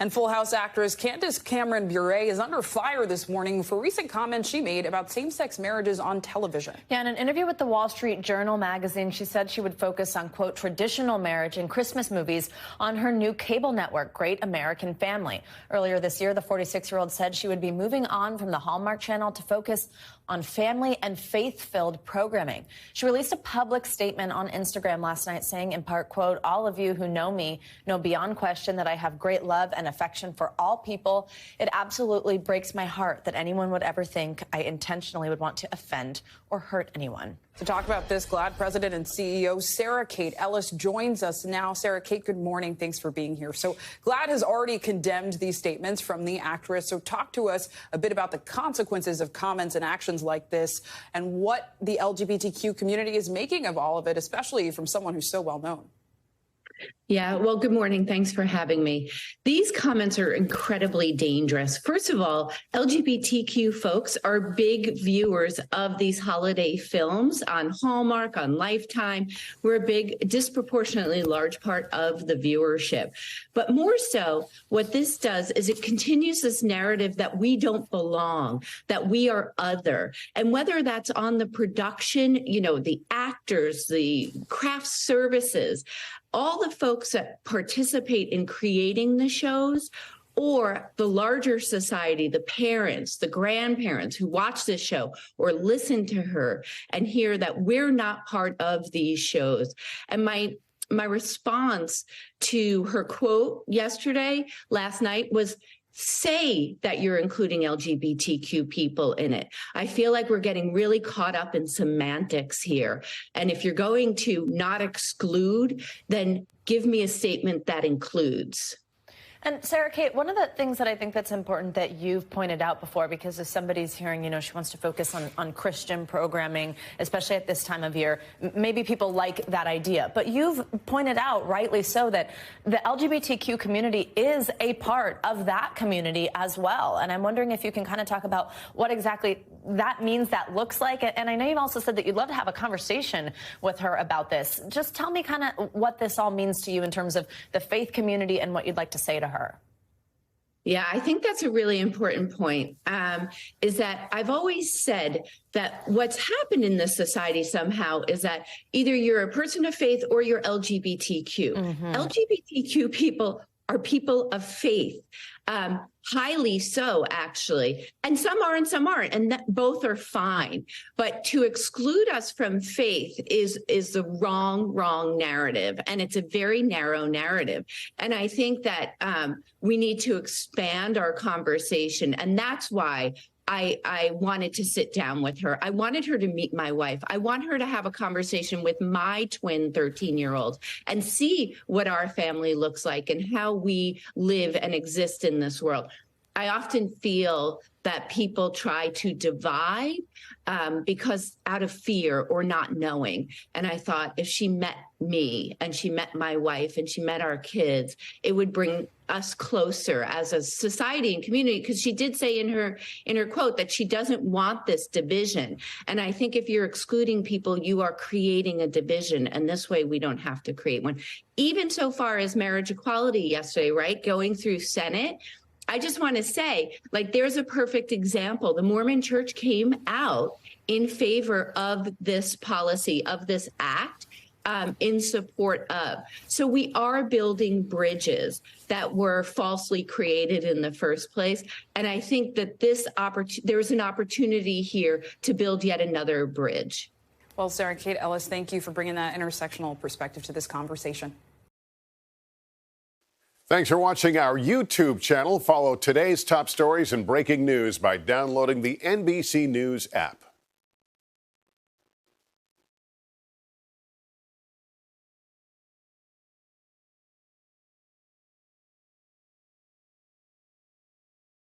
And Full House actress Candace Cameron Bure is under fire this morning for recent comments she made about same-sex marriages on television. Yeah, in an interview with the Wall Street Journal magazine, she said she would focus on, quote, traditional marriage and Christmas movies on her new cable network, Great American Family. Earlier this year, the 46-year-old said she would be moving on from the Hallmark Channel to focus on family and faith-filled programming. She released a public statement on Instagram last night saying, in part, quote, all of you who know me know beyond question that I have great love and affection for all people. It absolutely breaks my heart that anyone would ever think I intentionally would want to offend or hurt anyone. To talk about this, GLAAD President and CEO Sarah Kate Ellis joins us now. Sarah Kate, good morning. Thanks for being here. So GLAAD has already condemned these statements from the actress. So talk to us a bit about the consequences of comments and actions like this and what the LGBTQ community is making of all of it, especially from someone who's so well known. Yeah, well, good morning. Thanks for having me. These comments are incredibly dangerous. First of all, LGBTQ folks are big viewers of these holiday films on Hallmark, on Lifetime. We're a big, disproportionately large part of the viewership. But more so, what this does is it continues this narrative that we don't belong, that we are other. And whether that's on the production, you know, the actors, the craft services, all the folks that participate in creating the shows, or the larger society, the parents, the grandparents who watch this show or listen to her and hear that we're not part of these shows. And my response to her quote last night was, say that you're including LGBTQ people in it. I feel like we're getting really caught up in semantics here. And if you're going to not exclude, then give me a statement that includes. And Sarah Kate, one of the things that I think that's important that you've pointed out before, because if somebody's hearing, you know, she wants to focus on Christian programming, especially at this time of year, maybe people like that idea. But you've pointed out, rightly so, that the LGBTQ community is a part of that community as well. And I'm wondering if you can kind of talk about what exactly that means, that looks like. And I know you've also said that you'd love to have a conversation with her about this. Just tell me kind of what this all means to you in terms of the faith community and what you'd like to say to her. Yeah, I think that's a really important point, is that I've always said that what's happened in this society somehow is that either you're a person of faith or you're LGBTQ. LGBTQ people are people of faith, highly so, actually. And some are and some aren't, and that both are fine. But to exclude us from faith is the wrong narrative, and it's a very narrow narrative. And I think that we need to expand our conversation, and that's why I wanted to sit down with her. I wanted her to meet my wife. I want her to have a conversation with my twin 13-year-old and see what our family looks like and how we live and exist in this world. I often feel that people try to divide because out of fear or not knowing. And I thought if she met me and she met my wife and she met our kids, it would bring us closer as a society and community, because she did say in her quote that she doesn't want this division. And I think if you're excluding people, you are creating a division. And this way we don't have to create one. Even so far as marriage equality yesterday, right, going through Senate, I just want to say, like, there's a perfect example. The Mormon Church came out in favor of this policy, of this act, in support of. So we are building bridges that were falsely created in the first place. And I think that there's an opportunity here to build yet another bridge. Well, Sarah Kate Ellis, thank you for bringing that intersectional perspective to this conversation. Thanks for watching our YouTube channel. Follow today's top stories and breaking news by downloading the NBC News app.